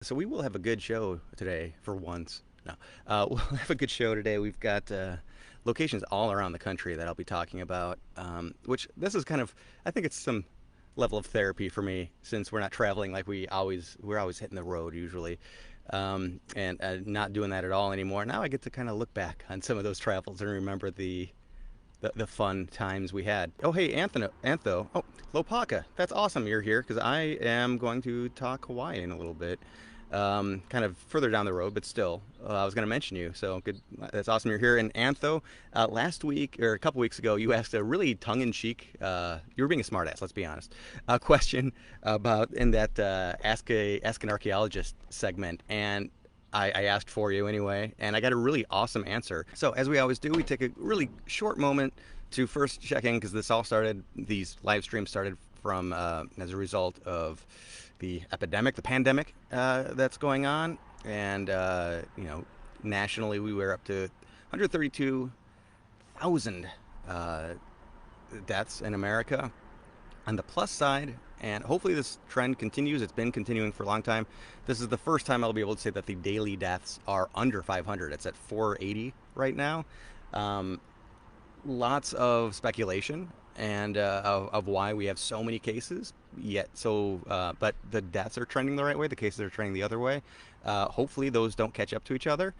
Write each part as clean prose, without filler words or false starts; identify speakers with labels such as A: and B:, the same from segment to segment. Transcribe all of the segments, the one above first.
A: So we will have a good show today for once. No, we'll have a good show today. We've got locations all around the country that I'll be talking about. Which this is kind of, I think it's some level of therapy for me since we're not traveling like we're always hitting the road usually, and not doing that at all anymore. Now I get to kind of look back on some of those travels and remember the fun times we had. Oh, hey, Antho. Oh, Lopaka. That's awesome you're here because I am going to talk Hawaii in a little bit. Kind of further down the road, but still, I was going to mention you. So good. That's awesome you're here. And Antho, last week or a couple weeks ago, you asked a really tongue-in-cheek, you were being a smartass, let's be honest, question about in that Ask an Archaeologist segment. And I asked for you anyway, and I got a really awesome answer. So, as we always do, we take a really short moment to first check in because these live streams started from as a result of the pandemic that's going on. And, nationally, we were up to 132,000 deaths in America. On the plus side, and hopefully this trend continues, it's been continuing for a long time. This is the first time I'll be able to say that the daily deaths are under 500. It's at 480 right now. Lots of speculation and of why we have so many cases yet. But the deaths are trending the right way. The cases are trending the other way. Hopefully those don't catch up to each other.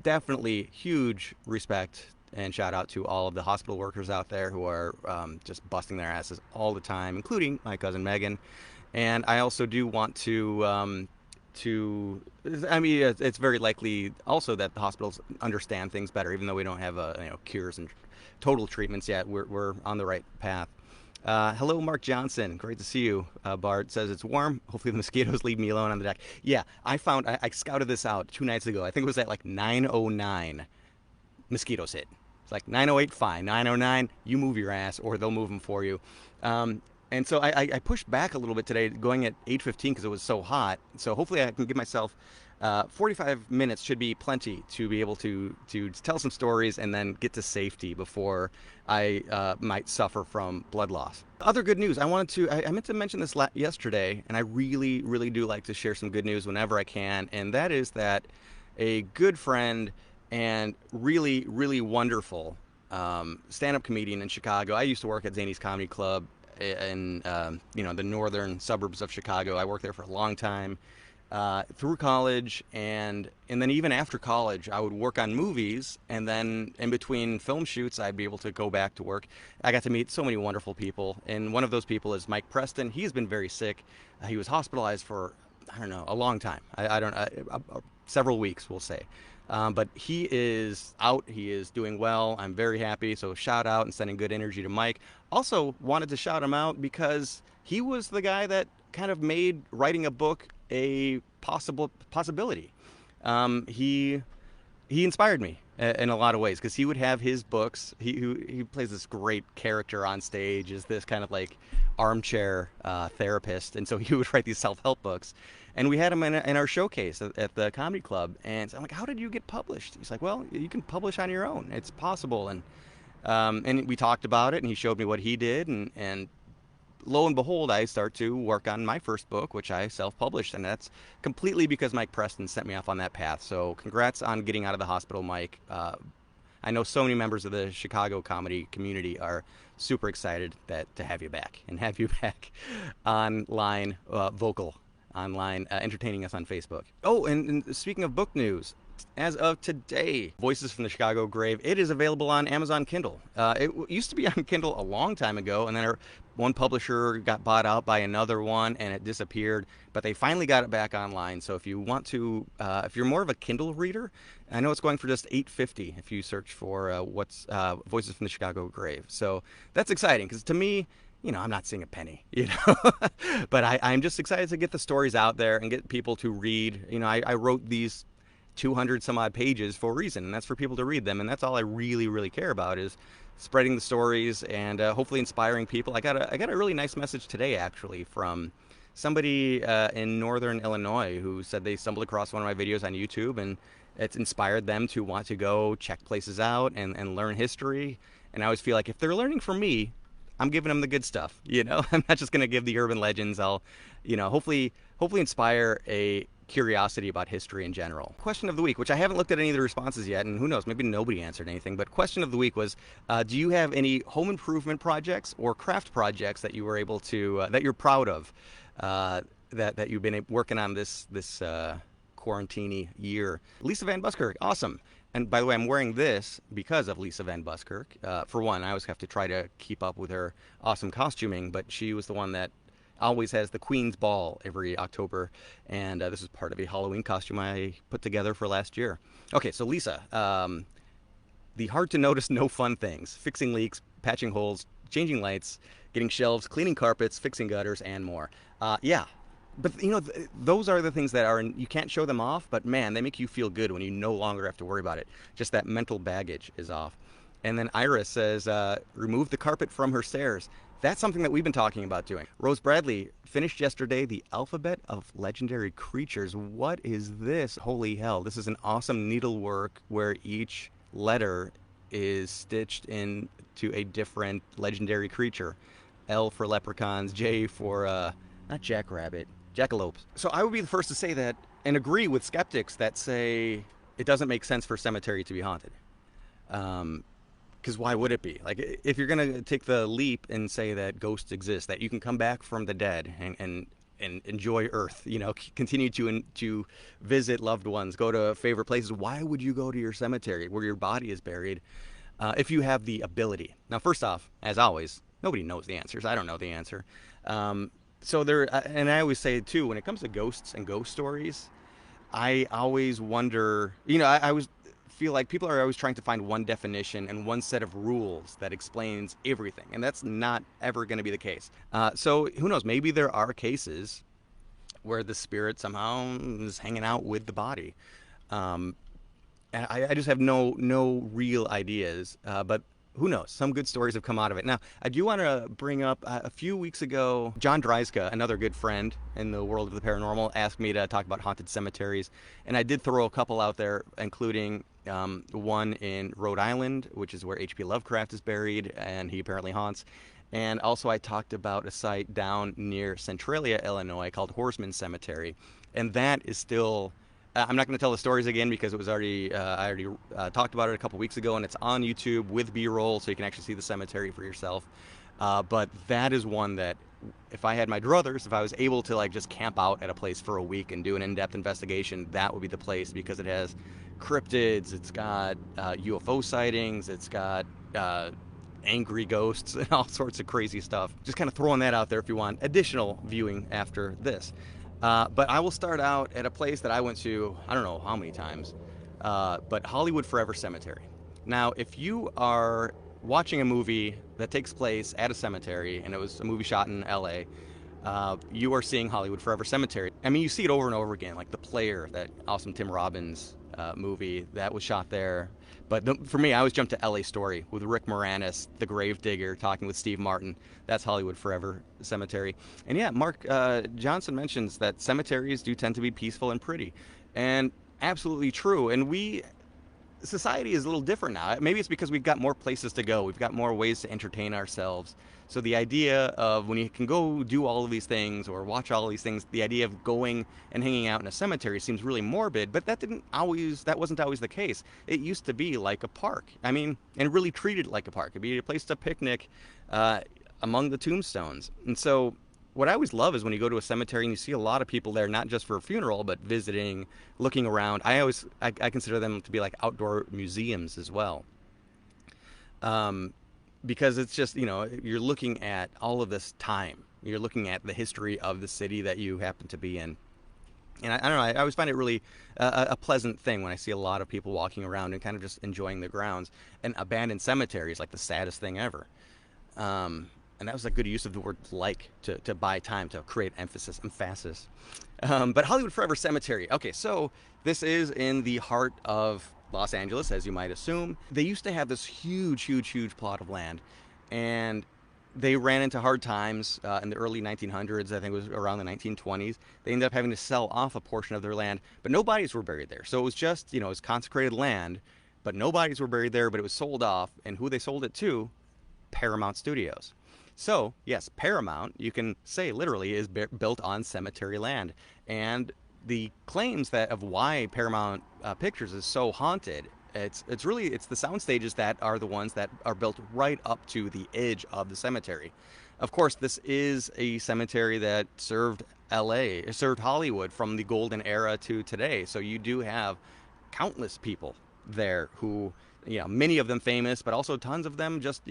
A: Definitely huge respect and shout out to all of the hospital workers out there who are just busting their asses all the time, including my cousin Megan. And I also do want I mean, it's very likely also that the hospitals understand things better, even though we don't have cures and total treatments yet. We're on the right path. Hello, Mark Johnson. Great to see you. Bart says it's warm. Hopefully the mosquitoes leave me alone on the deck. Yeah, I scouted this out 2 nights ago. I think it was at like 9:09. Mosquitoes hit. It's like 9:08, fine. 9:09, you move your ass, or they'll move them for you. And so I pushed back a little bit today, going at 8:15 because it was so hot. So hopefully I can give myself 45 minutes should be plenty to be able to tell some stories and then get to safety before I might suffer from blood loss. Other good news. I meant to mention this yesterday, and I really, really do like to share some good news whenever I can, and that is that a good friend and really, really wonderful stand-up comedian in Chicago. I used to work at Zany's Comedy Club in the northern suburbs of Chicago. I worked there for a long time through college, and then even after college, I would work on movies, and then in between film shoots, I'd be able to go back to work. I got to meet so many wonderful people, and one of those people is Mike Preston. He's been very sick. He was hospitalized for, I don't know, a long time. I don't several weeks, we'll say. But he is out. He is doing well. I'm very happy. So shout out and sending good energy to Mike. Also wanted to shout him out because he was the guy that kind of made writing a book a possibility. He inspired me in a lot of ways because he would have his books. He plays this great character on stage, is this kind of like armchair therapist, and so he would write these self-help books. And we had him in our showcase at the comedy club, and so I'm like, "How did you get published?" He's like, "Well, you can publish on your own. It's possible." And we talked about it, and he showed me what he did, and lo and behold, I start to work on my first book, which I self-published, and that's completely because Mike Preston sent me off on that path. So congrats on getting out of the hospital, Mike. I know so many members of the Chicago comedy community are super excited to have you back and have you back online, online, entertaining us on Facebook. Oh, and speaking of book news, as of today, Voices from the Chicago Grave, it is available on Amazon Kindle. It used to be on Kindle a long time ago, and then one publisher got bought out by another one, and it disappeared. But they finally got it back online. So if you want to, if you're more of a Kindle reader, I know it's going for just $8.50 if you search for Voices from the Chicago Grave. So that's exciting because to me, I'm not seeing a penny, but I'm just excited to get the stories out there and get people to read. I wrote these 200 some odd pages for a reason, and that's for people to read them, and that's all I really, really care about is spreading the stories and hopefully inspiring people. I got a really nice message today, actually, from somebody in northern Illinois who said they stumbled across one of my videos on YouTube, and it's inspired them to want to go check places out and learn history. And I always feel like if they're learning from me, I'm giving them the good stuff. I'm not just going to give the urban legends. I'll, hopefully inspire a curiosity about history in general. Question of the week, which I haven't looked at any of the responses yet, and who knows, maybe nobody answered anything, but question of the week was, do you have any home improvement projects or craft projects that you were able to, that you're proud of, that you've been working on this quarantine year? Lisa Van Buskirk, awesome. And by the way, I'm wearing this because of Lisa Van Buskirk. For one, I always have to try to keep up with her awesome costuming, but she was the one that always has the Queen's Ball every October, and this is part of a Halloween costume I put together for last year. Okay, so Lisa, the hard to notice, no fun things: fixing leaks, patching holes, changing lights, getting shelves, cleaning carpets, fixing gutters, and more. Yeah. But, you know, those are the things that are, you can't show them off, but man, they make you feel good when you no longer have to worry about it. Just that mental baggage is off. And then Iris says, remove the carpet from her stairs. That's something that we've been talking about doing. Rose Bradley finished yesterday the alphabet of legendary creatures. What is this? Holy hell. This is an awesome needlework where each letter is stitched into a different legendary creature. L for leprechauns, J for, not jackrabbit, jackalopes. So I would be the first to say that and agree with skeptics that say it doesn't make sense for a cemetery to be haunted. Because why would it be? Like, if you're going to take the leap and say that ghosts exist, that you can come back from the dead and enjoy Earth, you know, continue to visit loved ones, go to favorite places, why would you go to your cemetery where your body is buried if you have the ability? Now, first off, as always, nobody knows the answers. I don't know the answer. So there, and I always say too, when it comes to ghosts and ghost stories, I always wonder, you know, I always feel like people are always trying to find one definition and one set of rules that explains everything, and that's not ever going to be the case. So who knows, maybe there are cases where the spirit somehow is hanging out with the body. And I just have no real ideas, but who knows? Some good stories have come out of it. Now, I do want to bring up, a few weeks ago, John Dreiska, another good friend in the world of the paranormal, asked me to talk about haunted cemeteries. And I did throw a couple out there, including one in Rhode Island, which is where H.P. Lovecraft is buried, and he apparently haunts. And also I talked about a site down near Centralia, Illinois, called Horseman Cemetery. And that is still... I'm not going to tell the stories again because it was already I already talked about it a couple weeks ago, and it's on YouTube with B-roll, so you can actually see the cemetery for yourself. But that is one that, if I had my druthers, if I was able to like just camp out at a place for a week and do an in-depth investigation, that would be the place, because it has cryptids, it's got UFO sightings, it's got angry ghosts and all sorts of crazy stuff. Just kind of throwing that out there if you want additional viewing after this. But I will start out at a place that I went to, I don't know how many times, but Hollywood Forever Cemetery. Now, if you are watching a movie that takes place at a cemetery, and it was a movie shot in LA, you are seeing Hollywood Forever Cemetery. I mean, you see it over and over again, like The Player, that awesome Tim Robbins movie that was shot there. But for me, I always jumped to LA Story with Rick Moranis, the grave digger, talking with Steve Martin. That's Hollywood Forever Cemetery. And yeah, Mark Johnson mentions that cemeteries do tend to be peaceful and pretty. And absolutely true. And society is a little different now. Maybe it's because we've got more places to go. We've got more ways to entertain ourselves. So the idea of when you can go do all of these things or watch all of these things, the idea of going and hanging out in a cemetery seems really morbid, but that wasn't always the case. It used to be like a park. I mean, and really treated like a park. It'd be a place to picnic among the tombstones. And so what I always love is when you go to a cemetery and you see a lot of people there, not just for a funeral, but visiting, looking around. I consider them to be like outdoor museums as well. Because it's just, you know, you're looking at all of this time. You're looking at the history of the city that you happen to be in. And I don't know, I always find it really a pleasant thing when I see a lot of people walking around and kind of just enjoying the grounds. And abandoned cemeteries, like the saddest thing ever. And that was a good use of the word like to buy time, to create emphasis. But Hollywood Forever Cemetery. Okay, so this is in the heart of Los Angeles, as you might assume. They used to have this huge plot of land, and they ran into hard times in the early 1900s. I think it was around the 1920s. They ended up having to sell off a portion of their land, but no bodies were buried there. So it was just, you know, it was consecrated land, but no bodies were buried there, but it was sold off. And who they sold it to? Paramount Studios. So, yes, Paramount, you can say literally, is built on cemetery land. And the claims that of why Paramount Pictures is so haunted, it's the sound stages that are the ones that are built right up to the edge of the cemetery. Of course, this is a cemetery that served LA, served Hollywood from the golden era to today. So you do have countless people there who, many of them famous, but also tons of them just,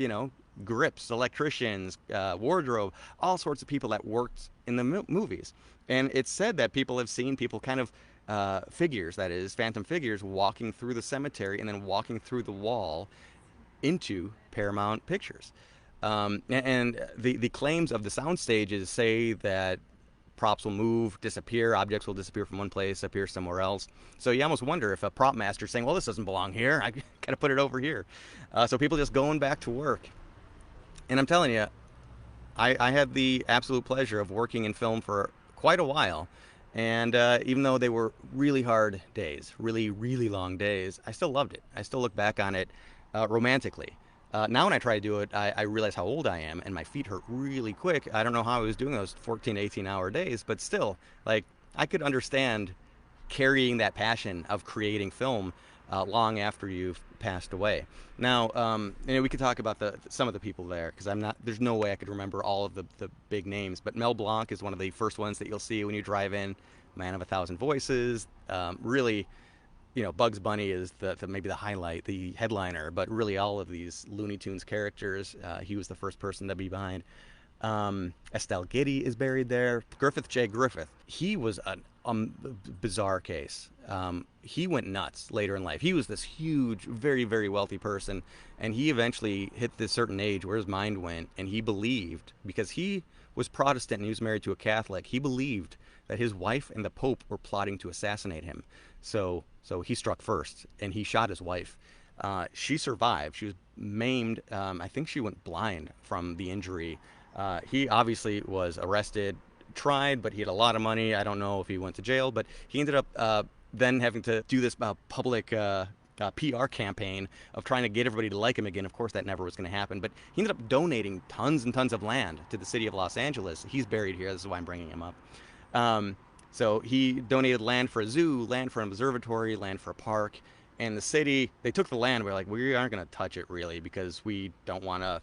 A: grips, electricians, wardrobe, all sorts of people that worked in the movies. And it's said that people have seen people kind of figures, that is, phantom figures, walking through the cemetery and then walking through the wall into Paramount Pictures. And the claims of the sound stages say that props will move, disappear, objects will disappear from one place, appear somewhere else. So you almost wonder if a prop master is saying, well, this doesn't belong here, I gotta put it over here. So people just going back to work. And I'm telling you, I had the absolute pleasure of working in film for quite a while. And even though they were really hard days, really, really long days, I still loved it. I still look back on it romantically. Now when I try to do it, I realize how old I am, and my feet hurt really quick. I don't know how I was doing those 14, 18-hour days, but still, like, I could understand carrying that passion of creating film long after you've passed away. Now, we could talk about some of the people there, because there's no way I could remember all of the big names, but Mel Blanc is one of the first ones that you'll see when you drive in. Man of a Thousand Voices, really. Bugs Bunny is maybe the highlight, the headliner, but really all of these Looney Tunes characters, he was the first person to be behind. Estelle Getty is buried there. Griffith J. Griffith, he was a bizarre case. He went nuts later in life. He was this huge, very, very wealthy person, and he eventually hit this certain age where his mind went, and he believed, because he was Protestant and he was married to a Catholic, he believed that his wife and the Pope were plotting to assassinate him. So he struck first, and he shot his wife. She survived. She was maimed. I think she went blind from the injury. He obviously was arrested, tried, but he had a lot of money. I don't know if he went to jail, but he ended up then having to do this public PR campaign of trying to get everybody to like him again. Of course, that never was going to happen, but he ended up donating tons and tons of land to the city of Los Angeles. He's buried here. This is why I'm bringing him up. So he donated land for a zoo, land for an observatory, land for a park, and the city, they took the land. We're like, we aren't going to touch it really, because we don't want to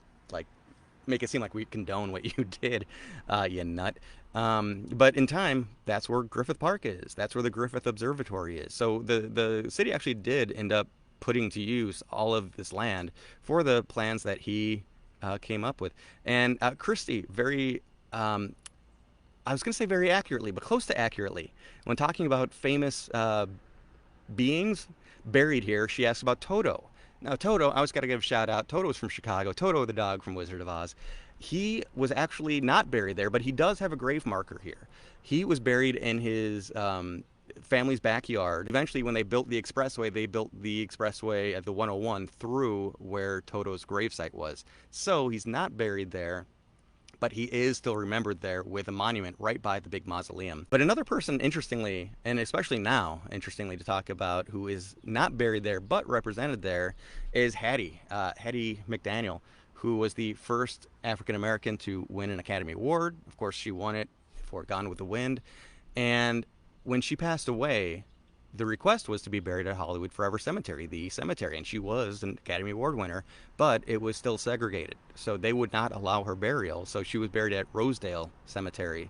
A: make it seem like we condone what you did, you nut. But in time, that's where Griffith Park is. That's where the Griffith Observatory is. So the city actually did end up putting to use all of this land for the plans that he came up with. And Christy, I was going to say very accurately, but close to accurately, when talking about famous beings buried here, she asked about Toto. Now, Toto, I always got to give a shout out. Toto was from Chicago. Toto the dog from Wizard of Oz. He was actually not buried there, but he does have a grave marker here. He was buried in his family's backyard. Eventually, when they built the expressway at the 101 through where Toto's gravesite was. So he's not buried there, but he is still remembered there with a monument right by the big mausoleum. But another person, interestingly, and especially now, interestingly to talk about, who is not buried there but represented there, is Hattie McDaniel, who was the first African-American to win an Academy Award. Of course, she won it for Gone with the Wind. And when she passed away, the request was to be buried at Hollywood Forever Cemetery, the cemetery, and she was an Academy Award winner, but it was still segregated, so they would not allow her burial. So she was buried at Rosedale Cemetery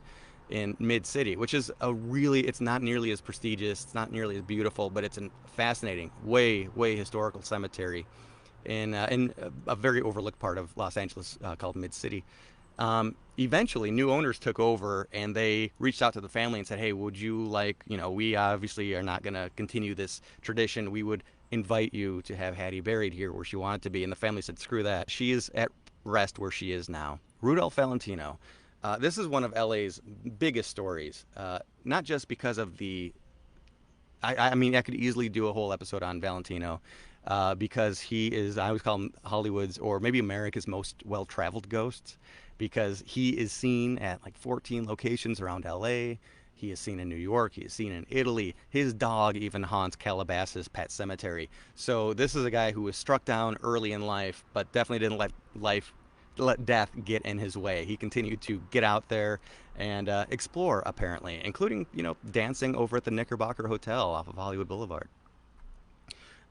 A: in Mid-City, which is it's not nearly as prestigious, it's not nearly as beautiful, but it's a fascinating, way historical cemetery in a very overlooked part of Los Angeles called Mid-City. Eventually, new owners took over, and they reached out to the family and said, hey, would you we obviously are not going to continue this tradition. We would invite you to have Hattie buried here where she wanted to be. And the family said, screw that. She is at rest where she is now. Rudolph Valentino. This is one of LA's biggest stories, not just because of I could easily do a whole episode on Valentino, because he is, I always call him Hollywood's, or maybe America's most well-traveled ghost, because he is seen at 14 locations around LA. He is seen in New York. He is seen in Italy. His dog even haunts Calabasas Pet Cemetery. So this is a guy who was struck down early in life, but definitely didn't let life let death get in his way. He continued to get out there and explore, apparently, including, dancing over at the Knickerbocker Hotel off of Hollywood Boulevard.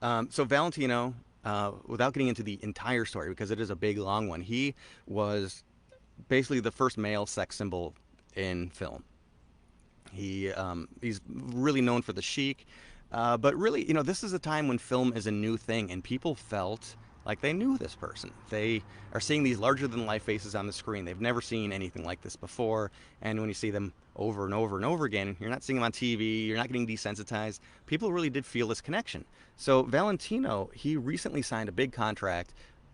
A: So Valentino, without getting into the entire story, because it is a big, long one, he was basically the first male sex symbol in film. He's really known for the chic, but really, this is a time when film is a new thing, and people felt like they knew this person. They are seeing these larger than life faces on the screen. They've never seen anything like this before, and when you see them over and over and over again, you're not seeing them on TV, you're not getting desensitized. People really did feel this connection. So Valentino, he recently signed a big contract,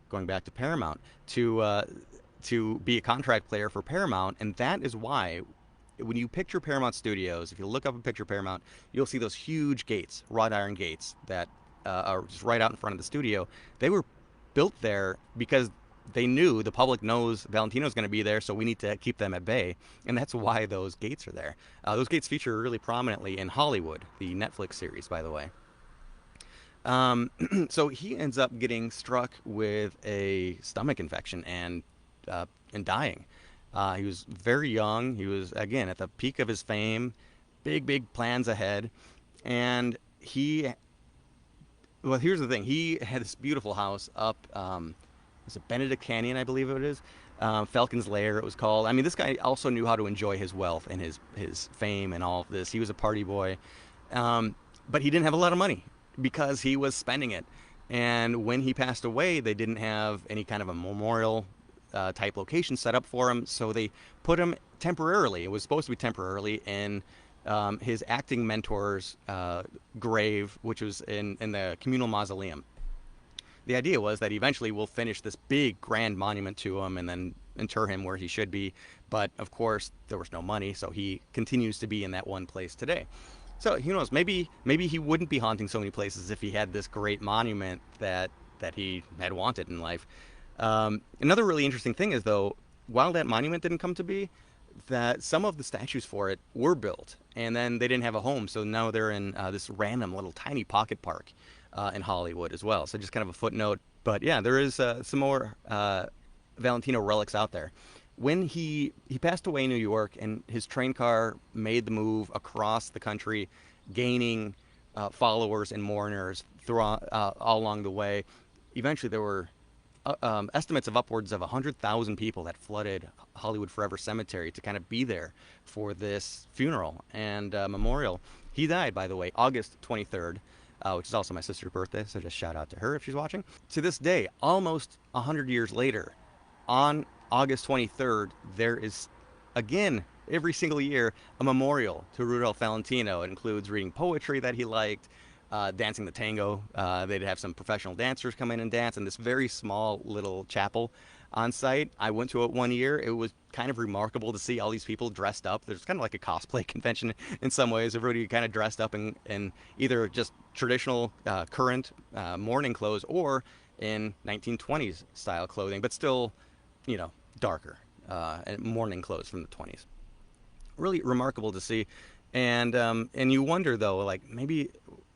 A: going back to Paramount, to be a contract player for Paramount, and that is why when you picture Paramount Studios, if you look up and picture Paramount, you'll see those huge gates, wrought iron gates that are just right out in front of the studio. They were built there because they knew the public knows Valentino's going to be there, so we need to keep them at bay, and that's why those gates are there. Those gates feature really prominently in Hollywood, the Netflix series, by the way. So he ends up getting struck with a stomach infection and dying. He was very young. He was, again, at the peak of his fame, big plans ahead, and well, here's the thing. He had this beautiful house up, was it Benedict Canyon, I believe it is? Falcon's Lair, it was called. I mean, this guy also knew how to enjoy his wealth and his fame and all of this. He was a party boy. But he didn't have a lot of money because he was spending it. And when he passed away, they didn't have any kind of a memorial type location set up for him. So they put him temporarily, it was supposed to be temporarily, in his acting mentor's grave, which was in the communal mausoleum. The idea was that eventually we'll finish this big grand monument to him and then inter him where he should be. But of course, there was no money, so he continues to be in that one place today. So who knows? Maybe he wouldn't be haunting so many places if he had this great monument that he had wanted in life. Another really interesting thing is, though, while that monument didn't come to be, that some of the statues for it were built, and then they didn't have a home, so now they're in this random little tiny pocket park in Hollywood as well. So just kind of a footnote. But yeah, there is some more Valentino relics out there. When he passed away in New York, and his train car made the move across the country, gaining followers and mourners all along the way. Eventually, there were estimates of upwards of 100,000 people that flooded Hollywood Forever Cemetery to kind of be there for this funeral and memorial. He died, by the way, August 23rd, which is also my sister's birthday, so just shout out to her if she's watching. To this day, almost 100 years later, on August 23rd, there is, again, every single year, a memorial to Rudolph Valentino. It includes reading poetry that he liked, dancing the tango. They'd have some professional dancers come in and dance in this very small little chapel on site. I went to it one year. It was kind of remarkable to see all these people dressed up. There's kind of like a cosplay convention in some ways. Everybody kind of dressed up in either just traditional current mourning clothes or in 1920s style clothing, but still, darker mourning clothes from the 20s. Really remarkable to see. And you wonder, though, like, maybe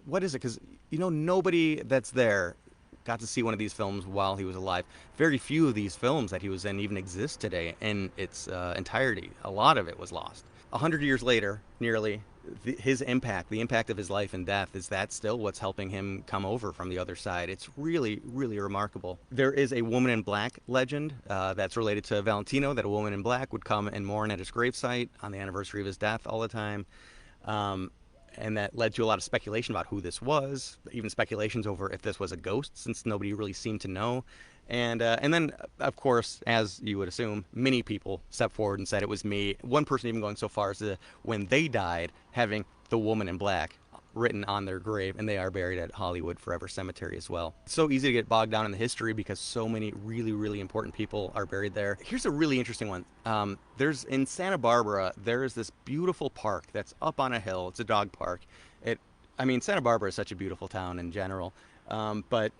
A: what is it? Because nobody that's there got to see one of these films while he was alive. Very few of these films that he was in even exist today in its entirety. A lot of it was lost. 100 years later, nearly, his impact, the impact of his life and death, is that still what's helping him come over from the other side? It's really, really remarkable. There is a woman in black legend that's related to Valentino, that a woman in black would come and mourn at his gravesite on the anniversary of his death all the time. And that led to a lot of speculation about who this was, even speculations over if this was a ghost, since nobody really seemed to know. And then, of course, as you would assume, many people stepped forward and said it was me. One person even going so far as to, when they died, having the woman in black written on their grave, and they are buried at Hollywood Forever Cemetery as well. It's so easy to get bogged down in the history because so many really, really important people are buried there. Here's a really interesting one. In Santa Barbara, there is this beautiful park that's up on a hill. It's a dog park. Santa Barbara is such a beautiful town in general, but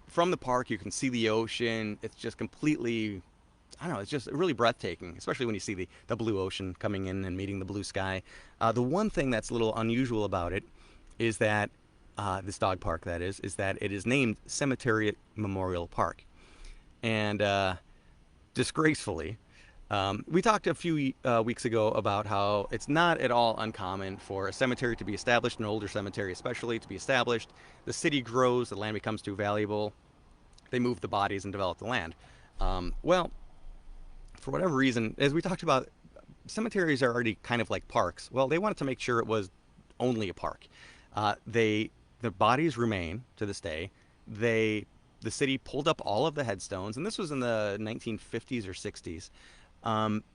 A: from the park, you can see the ocean. It's just completely, it's just really breathtaking, especially when you see the blue ocean coming in and meeting the blue sky. The one thing that's a little unusual about it is that this dog park, that is that it is named Cemetery Memorial Park. And disgracefully. We talked a few weeks ago about how it's not at all uncommon for a cemetery to be established, an older cemetery especially, to be established. The city grows, the land becomes too valuable. They move the bodies and develop the land. Well, for whatever reason, as we talked about, cemeteries are already kind of like parks. Well, they wanted to make sure it was only a park. The bodies remain to this day. The city pulled up all of the headstones, and this was in the 1950s or 60s. Um,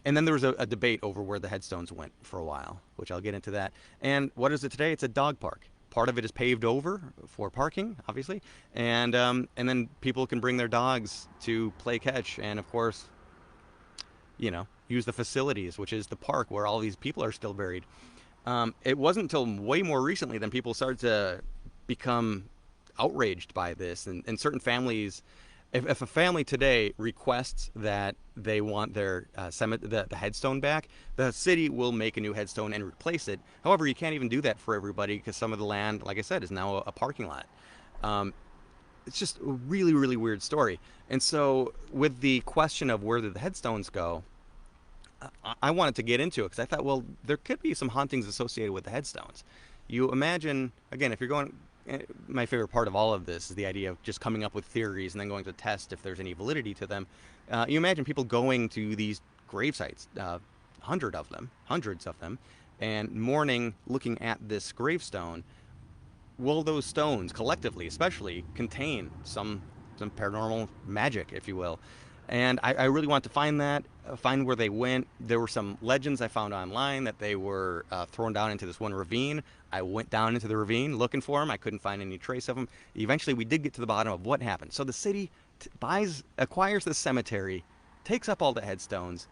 A: and then there was a debate over where the headstones went for a while, which I'll get into that. And what is it today? It's a dog park. Part of it is paved over for parking, obviously, and then people can bring their dogs to play catch, and of course, use the facilities, which is the park where all these people are still buried. It wasn't until way more recently that people started to become outraged by this, and certain families, if a family today requests that they want their the headstone back, the city will make a new headstone and replace it. However, you can't even do that for everybody because some of the land, like I said, is now a parking lot. It's just a really, really weird story. And so with the question of where did the headstones go, I wanted to get into it because I thought, well, there could be some hauntings associated with the headstones. You imagine, again, if you're going, my favorite part of all of this is the idea of just coming up with theories and then going to test if there's any validity to them. You imagine people going to these grave sites, hundreds of them, and mourning, looking at this gravestone. Will those stones, collectively, especially, contain some paranormal magic, if you will? And I really want to find that, find where they went. There were some legends I found online that they were thrown down into this one ravine. I went down into the ravine looking for them. I couldn't find any trace of them. Eventually, we did get to the bottom of what happened. So the city acquires the cemetery, takes up all the headstones,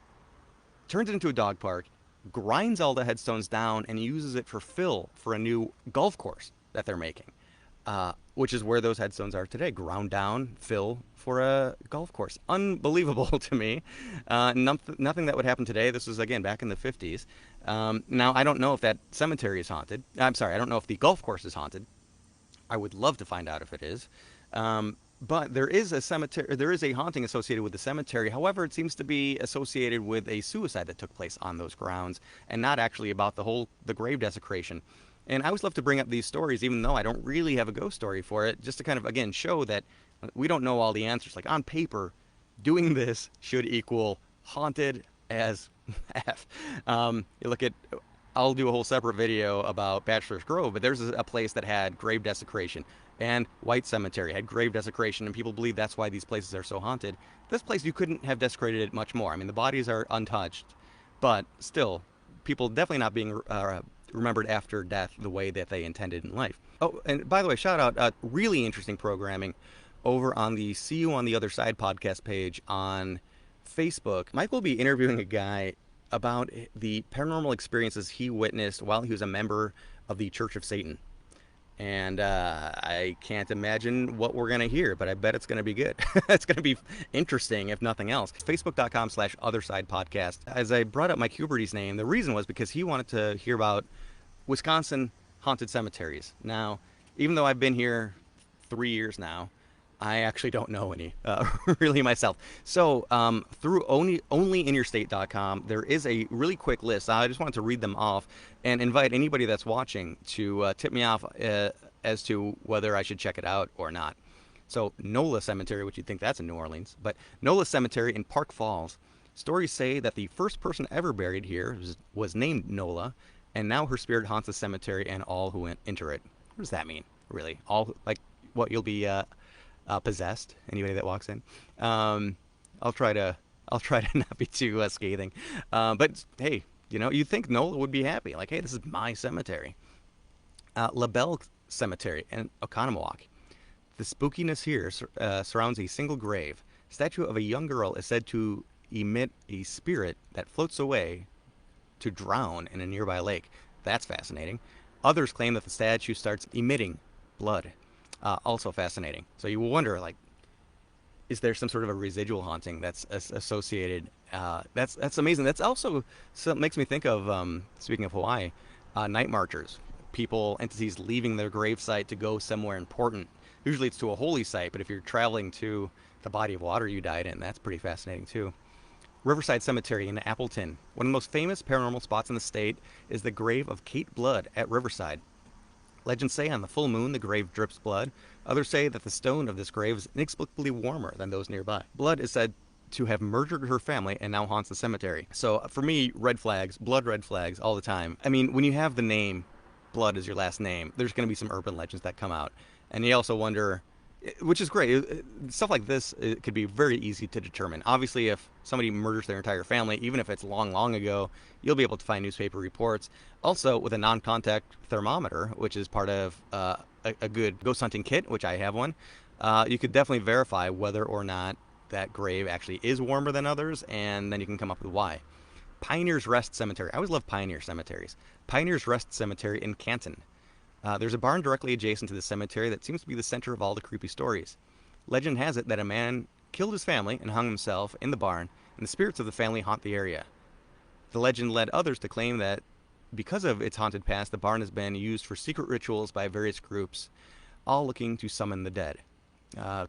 A: turns it into a dog park, grinds all the headstones down, and uses it for fill for a new golf course that they're making. Which is where those headstones are today, ground down, fill for a golf course. Unbelievable to me. Nothing that would happen today. This was, again, back in the 50s. Now, I don't know if that cemetery is haunted. I'm sorry, I don't know if the golf course is haunted. I would love to find out if it is. But there is a cemetery. There is a haunting associated with the cemetery. However, it seems to be associated with a suicide that took place on those grounds, and not actually about the grave desecration. And I always love to bring up these stories, even though I don't really have a ghost story for it, just to kind of, again, show that we don't know all the answers. Like, on paper, doing this should equal haunted as F. You look at, I'll do a whole separate video about Bachelor's Grove, but there's a place that had grave desecration, and White Cemetery had grave desecration, and people believe that's why these places are so haunted. This place, you couldn't have desecrated it much more. I mean, the bodies are untouched, but still, people definitely not being remembered after death the way that they intended in life. Oh, and by the way, shout out, really interesting programming over on the See You on the Other Side podcast page on Facebook. Mike will be interviewing a guy about the paranormal experiences he witnessed while he was a member of the Church of Satan. And I can't imagine what we're going to hear, but I bet it's going to be good. It's going to be interesting, if nothing else. Facebook.com/OtherSidePodcast. As I brought up Mike Huberty's name, the reason was because he wanted to hear about Wisconsin haunted cemeteries. Now, even though I've been here 3 years now, I actually don't know any, really myself. So through onlyinYourState.com, there is a really quick list. I just wanted to read them off and invite anybody that's watching to tip me off as to whether I should check it out or not. So NOLA Cemetery, which you'd think that's in New Orleans, but NOLA Cemetery in Park Falls. Stories say that the first person ever buried here was named Nola, and now her spirit haunts the cemetery and all who enter it. What does that mean, really? All, like, what, you'll be possessed, anybody that walks in. I'll try to not be too scathing, but hey, you'd think Nola would be happy, like, hey, this is my cemetery. LaBelle Cemetery in Oconomowoc. The spookiness here surrounds a single grave. Statue of a young girl is said to emit a spirit that floats away to drown in a nearby lake. That's fascinating. Others claim that the statue starts emitting blood. Also fascinating. So you wonder, like, is there some sort of a residual haunting that's associated? That's amazing. That's also makes me think of, speaking of Hawaii, night marchers. People, entities leaving their grave site to go somewhere important. Usually it's to a holy site, but if you're traveling to the body of water you died in. That's pretty fascinating too. Riverside Cemetery in Appleton. One of the most famous paranormal spots in the state is the grave of Kate Blood at Riverside. Legends say on the full moon the grave drips blood. Others say that the stone of this grave is inexplicably warmer than those nearby. Blood is said to have murdered her family and now haunts the cemetery. So for me, red flags, blood red flags all the time. I mean, when you have the name Blood as your last name, there's going to be some urban legends that come out. And you also wonder, which is great, stuff like this, it could be very easy to determine. Obviously, if somebody murders their entire family, even if it's long, long ago, you'll be able to find newspaper reports. Also, with a non-contact thermometer, which is part of a good ghost hunting kit, which I have one, you could definitely verify whether or not that grave actually is warmer than others, and then you can come up with why. Pioneers Rest Cemetery. I always love pioneer cemeteries. Pioneers Rest Cemetery in Canton. There's a barn directly adjacent to the cemetery that seems to be the center of all the creepy stories. Legend has it that a man killed his family and hung himself in the barn, and the spirits of the family haunt the area. The legend led others to claim that because of its haunted past, the barn has been used for secret rituals by various groups, all looking to summon the dead.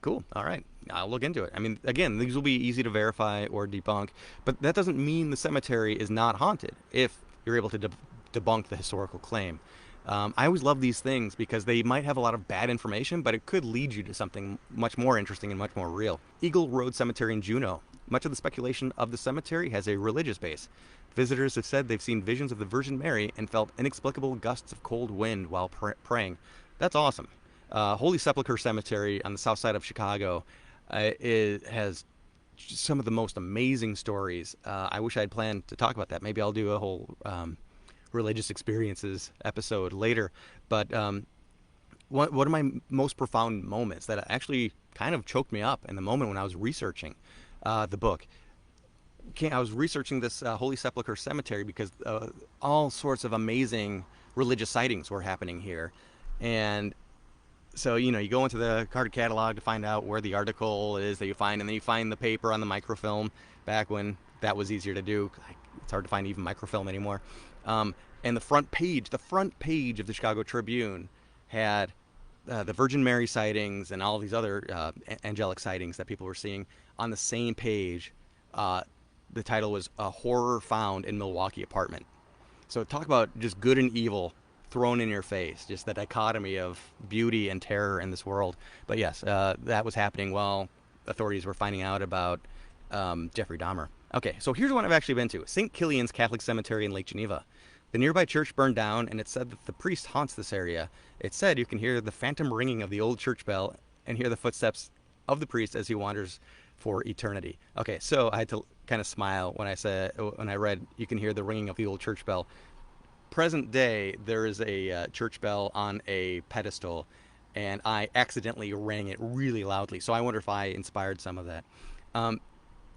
A: Cool. All right. I'll look into it. I mean, again, these will be easy to verify or debunk, but that doesn't mean the cemetery is not haunted if you're able to debunk the historical claim. I always love these things because they might have a lot of bad information, but it could lead you to something much more interesting and much more real. Eagle Road Cemetery in Juneau. Much of the speculation of the cemetery has a religious base. Visitors have said they've seen visions of the Virgin Mary and felt inexplicable gusts of cold wind while praying. That's awesome. Holy Sepulchre Cemetery on the south side of Chicago has some of the most amazing stories. I wish I had planned to talk about that. Maybe I'll do a whole religious experiences episode later. But one of my most profound moments that actually kind of choked me up in the moment when I was researching the book. I was researching this Holy Sepulchre Cemetery because all sorts of amazing religious sightings were happening here. And so, you go into the card catalog to find out where the article is that you find, and then you find the paper on the microfilm back when that was easier to do. It's hard to find even microfilm anymore. And the front page of the Chicago Tribune had the Virgin Mary sightings and all these other angelic sightings that people were seeing on the same page. The title was "A Horror Found in Milwaukee Apartment." So talk about just good and evil thrown in your face, just the dichotomy of beauty and terror in this world. But yes, that was happening while authorities were finding out about Jeffrey Dahmer. Okay, so here's one I've actually been to. St. Kilian's Catholic Cemetery in Lake Geneva. The nearby church burned down, and it's said that the priest haunts this area. It's said you can hear the phantom ringing of the old church bell and hear the footsteps of the priest as he wanders for eternity. Okay, so I had to kind of smile when I read you can hear the ringing of the old church bell. Present day, there is a church bell on a pedestal, and I accidentally rang it really loudly. So I wonder if I inspired some of that.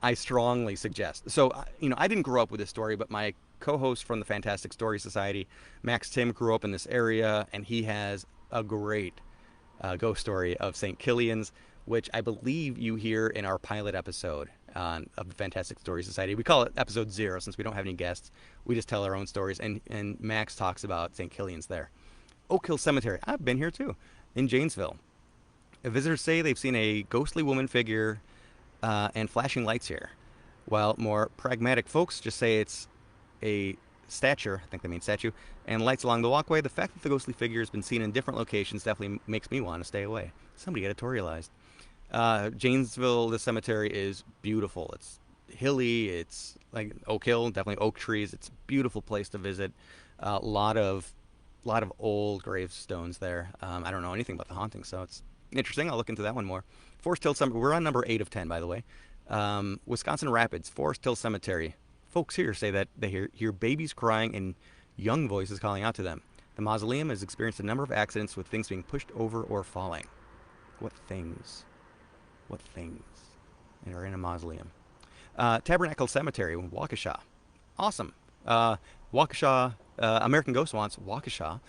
A: I strongly suggest. So, I didn't grow up with this story, but my co-host from the Fantastic Story Society, Max Tim, grew up in this area, and he has a great ghost story of St. Kilian's, which I believe you hear in our pilot episode of the Fantastic Story Society. We call it episode 0 since we don't have any guests. We just tell our own stories, and Max talks about St. Kilian's there. Oak Hill Cemetery. I've been here too, in Janesville. Visitors say they've seen a ghostly woman figure and flashing lights here, while more pragmatic folks just say it's a stature, I think they mean statue, and lights along the walkway. The fact that the ghostly figure has been seen in different locations definitely makes me want to stay away. Somebody editorialized. Janesville, the cemetery is beautiful. It's hilly. It's like Oak Hill, definitely oak trees. It's a beautiful place to visit. A lot of old gravestones there. I don't know anything about the haunting, so it's interesting. I'll look into that one more. Forest Hill Cemetery. We're on number 8 of 10, by the way. Wisconsin Rapids, Forest Hill Cemetery. Folks here say that they hear babies crying and young voices calling out to them. The mausoleum has experienced a number of accidents with things being pushed over or falling. What things? What things are in a mausoleum? Tabernacle Cemetery in Waukesha. Awesome. Waukesha, American Ghost wants Waukesha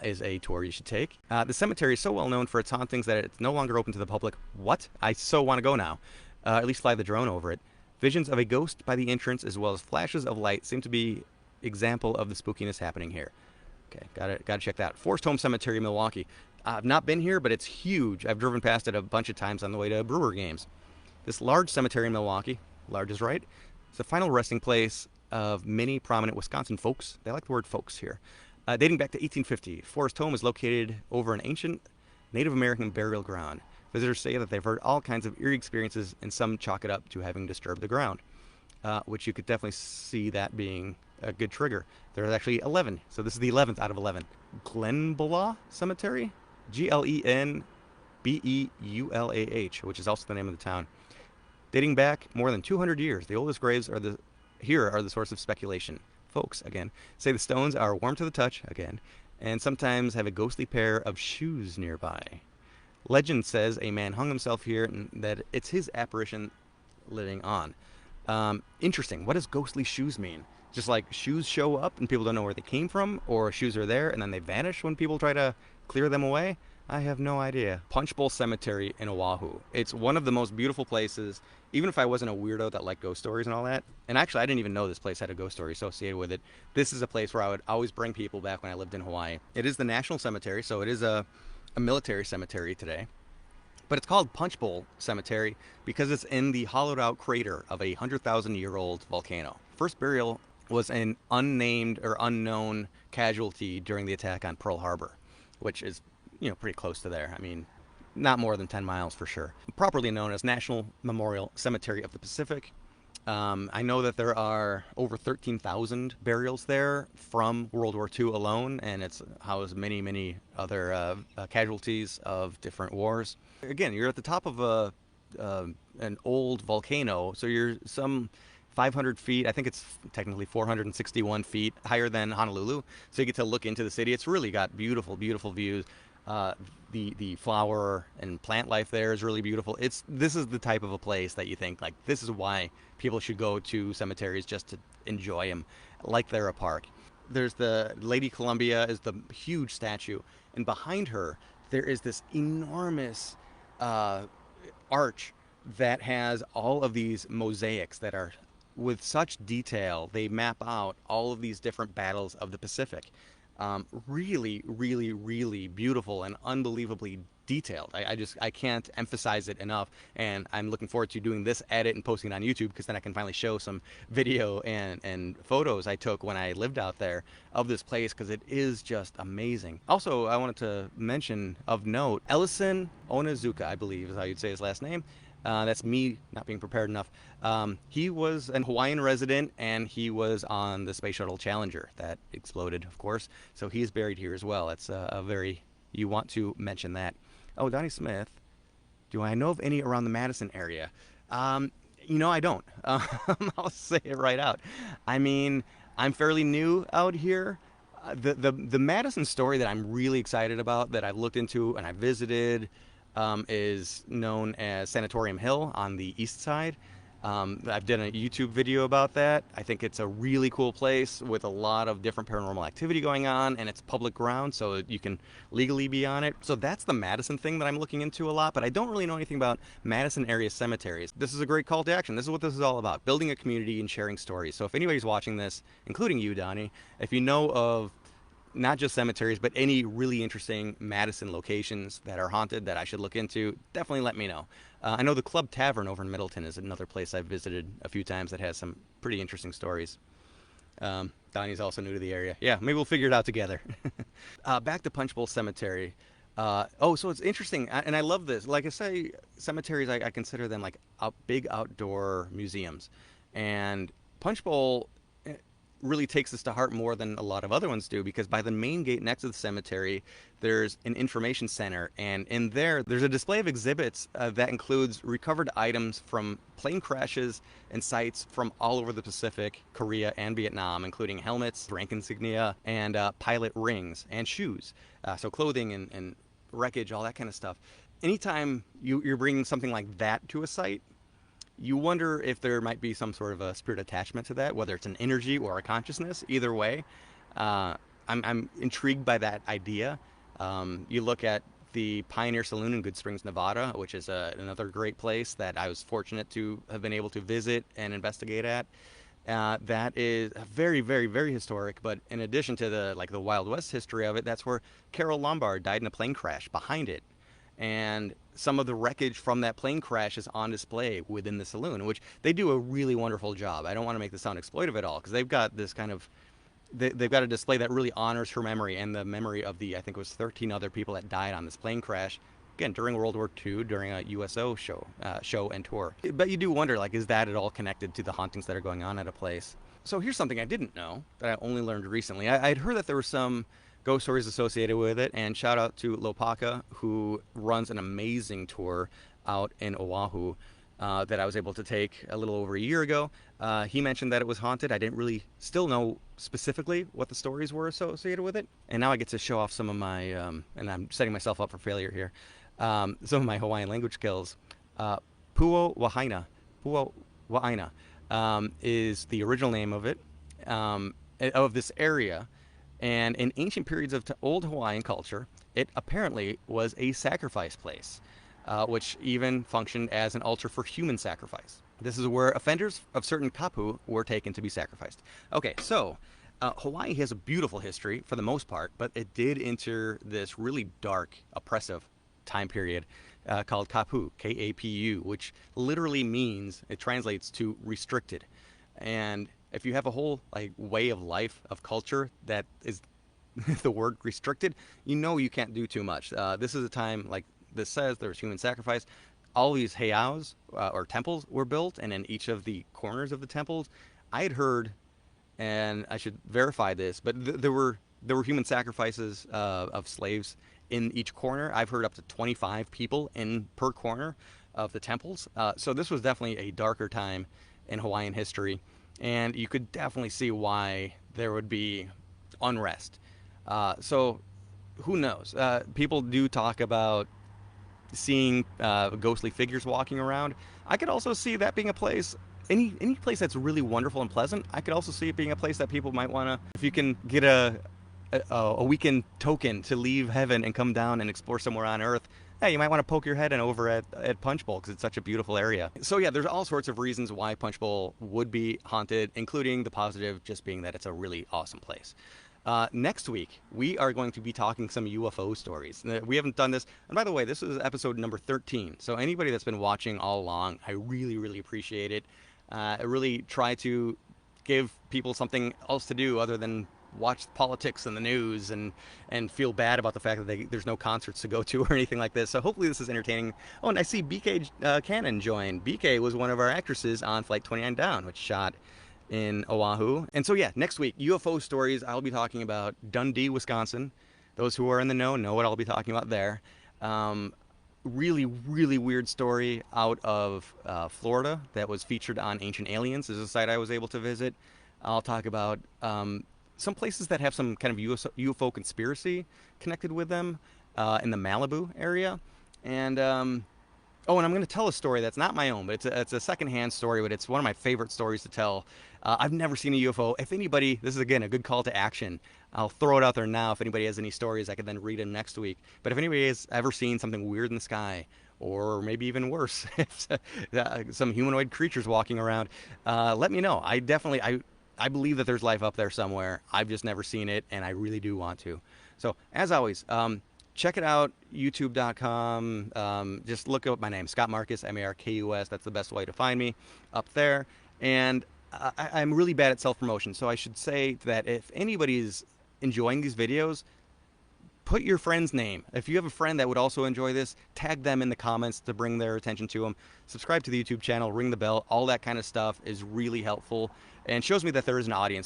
A: is a tour you should take. The cemetery is so well known for its hauntings that it's no longer open to the public. What? I so want to go now. At least fly the drone over it. Visions of a ghost by the entrance as well as flashes of light seem to be example of the spookiness happening here. Okay, gotta check that out. Forest Home Cemetery, Milwaukee. I've not been here, but it's huge. I've driven past it a bunch of times on the way to Brewer games. This large cemetery in Milwaukee, large is right, it's the final resting place of many prominent Wisconsin folks. They like the word folks here. Dating back to 1850, Forest Home is located over an ancient Native American burial ground. Visitors say that they've heard all kinds of eerie experiences, and some chalk it up to having disturbed the ground, which you could definitely see that being a good trigger. There's actually 11, so this is the 11th out of 11. Glenbeulah Cemetery, Glenbeulah, which is also the name of the town. Dating back more than 200 years, the oldest graves are the source of speculation. Folks, again, say the stones are warm to the touch, again, and sometimes have a ghostly pair of shoes nearby. Legend says a man hung himself here and that it's his apparition living on. Interesting. What does ghostly shoes mean? Just like shoes show up and people don't know where they came from, or shoes are there and then they vanish when people try to clear them away? I have no idea. Punchbowl Cemetery in Oahu. It's one of the most beautiful places, even if I wasn't a weirdo that liked ghost stories and all that. And actually, I didn't even know this place had a ghost story associated with it. This is a place where I would always bring people back when I lived in Hawaii. It is the national cemetery, so it is a military cemetery today. But it's called Punchbowl Cemetery because it's in the hollowed out crater of a 100,000-year-old volcano. First burial was an unnamed or unknown casualty during the attack on Pearl Harbor, which is, pretty close to there. I mean, not more than 10 miles for sure. Properly known as National Memorial Cemetery of the Pacific. I know that there are over 13,000 burials there from World War II alone, and it's housed many, many other casualties of different wars. Again, you're at the top of an old volcano, so you're some 500 feet, I think it's technically 461 feet higher than Honolulu, so you get to look into the city. It's really got beautiful, beautiful views. The flower and plant life there is really beautiful. This is the type of a place that you think, like, this is why people should go to cemeteries, just to enjoy them like they're a park. There's the Lady Columbia is the huge statue, and behind her there is this enormous arch that has all of these mosaics that are with such detail. They map out all of these different battles of the Pacific. Really, really, really beautiful and unbelievably detailed. I can't emphasize it enough, and I'm looking forward to doing this edit and posting it on YouTube, because then I can finally show some video and photos I took when I lived out there of this place, because it is just amazing. Also, I wanted to mention of note, Ellison Onizuka, I believe is how you'd say his last name. That's me not being prepared enough. He was a Hawaiian resident, and he was on the Space Shuttle Challenger that exploded, of course. So he is buried here as well. That's you want to mention that. Oh, Donnie Smith, do I know of any around the Madison area? I don't. I'll say it right out. I mean, I'm fairly new out here. The Madison story that I'm really excited about, that I've looked into and I visited, is known as Sanatorium Hill on the east side. I've done a YouTube video about that. I think it's a really cool place with a lot of different paranormal activity going on, and it's public ground, so you can legally be on it. So that's the Madison thing that I'm looking into a lot, but I don't really know anything about Madison area cemeteries. This is a great call to action. This is what this is all about, building a community and sharing stories. So if anybody's watching this, including you, Donnie, if you know of not just cemeteries, but any really interesting Madison locations that are haunted that I should look into, definitely let me know. I know the Club Tavern over in Middleton is another place I've visited a few times that has some pretty interesting stories. Donnie's also new to the area. Yeah, maybe we'll figure it out together. Back to Punchbowl Cemetery. So it's interesting, and I love this. Like I say, cemeteries, I consider them like big outdoor museums. And Punchbowl really takes this to heart more than a lot of other ones do, because by the main gate next to the cemetery there's an information center, and in there's a display of exhibits that includes recovered items from plane crashes and sites from all over the Pacific, Korea, and Vietnam, including helmets, rank insignia, and pilot rings and shoes, so clothing and wreckage, all that kind of stuff. Anytime you're bringing something like that to a site, you wonder if there might be some sort of a spirit attachment to that, whether it's an energy or a consciousness. Either way, I'm intrigued by that idea. You look at the Pioneer Saloon in Good Springs, Nevada, which is another great place that I was fortunate to have been able to visit and investigate at. That is very, very, very historic. But in addition to the Wild West history of it, that's where Carol Lombard died in a plane crash behind it. and some of the wreckage from that plane crash is on display within the saloon, which they do a really wonderful job. I don't want to make this sound exploitive at all, because they've got this kind of they've got a display that really honors her memory and the memory of the, I think it was 13 other people that died on this plane crash. Again, during World War II, during a USO show and tour. But you do wonder, like, is that at all connected to the hauntings that are going on at a place? So here's something I didn't know that I only learned recently. I'd heard that there were some ghost stories associated with it, and shout out to Lopaka, who runs an amazing tour out in Oahu that I was able to take a little over a year ago. He mentioned that it was haunted. I didn't really still know specifically what the stories were associated with it. And now I get to show off some of my, and I'm setting myself up for failure here, some of my Hawaiian language skills. Puo Wahaina. Puo Wahaina is the original name of it, of this area. And in ancient periods of old Hawaiian culture, it apparently was a sacrifice place, which even functioned as an altar for human sacrifice. This is where offenders of certain kapu were taken to be sacrificed. Okay, so Hawaii has a beautiful history for the most part, but it did enter this really dark, oppressive time period called kapu, K-A-P-U, which literally means, it translates to restricted. And if you have a whole way of life, of culture that is the word restricted, you can't do too much. This is a time, like this says, there was human sacrifice. All these heiaus, or temples, were built, and in each of the corners of the temples, I had heard, and I should verify this, but there were human sacrifices of slaves in each corner. I've heard up to 25 people per corner of the temples. So this was definitely a darker time in Hawaiian history, and you could definitely see why there would be unrest. So who knows? People do talk about seeing ghostly figures walking around. I could also see that being a place, any place that's really wonderful and pleasant. I could also see it being a place that people might want to, if you can get a weekend token to leave heaven and come down and explore somewhere on earth, hey, you might want to poke your head in over at Punchbowl, because it's such a beautiful area. So yeah, there's all sorts of reasons why Punchbowl would be haunted, including the positive just being that it's a really awesome place. Next week, we are going to be talking some UFO stories. We haven't done this. And by the way, this is episode number 13. So anybody that's been watching all along, I really, really appreciate it. I really try to give people something else to do other than watch politics and the news and feel bad about the fact that there's no concerts to go to or anything like this. So hopefully this is entertaining. Oh, and I see BK Cannon joined. BK was one of our actresses on Flight 29 Down, which shot in Oahu. And so yeah, next week, UFO stories. I'll be talking about Dundee, Wisconsin. Those who are in the know what I'll be talking about there. Really, really weird story out of Florida that was featured on Ancient Aliens. This is a site I was able to visit. I'll talk about some places that have some kind of UFO conspiracy connected with them in the Malibu area. And oh, and I'm going to tell a story that's not my own, but it's a secondhand story, but it's one of my favorite stories to tell. I've never seen a UFO. If anybody, this is again a good call to action. I'll throw it out there now. If anybody has any stories, I can then read them next week. But if anybody has ever seen something weird in the sky, or maybe even worse, some humanoid creatures walking around, let me know. I believe that there's life up there somewhere. I've just never seen it, and I really do want to. So, as always, check it out, youtube.com. Just look up my name, Scott Marcus, M-A-R-K-U-S. That's the best way to find me up there. And I'm really bad at self-promotion, so I should say that if anybody's enjoying these videos, put your friend's name. If you have a friend that would also enjoy this, tag them in the comments to bring their attention to them. Subscribe to the YouTube channel, ring the bell. All that kind of stuff is really helpful and shows me that there is an audience for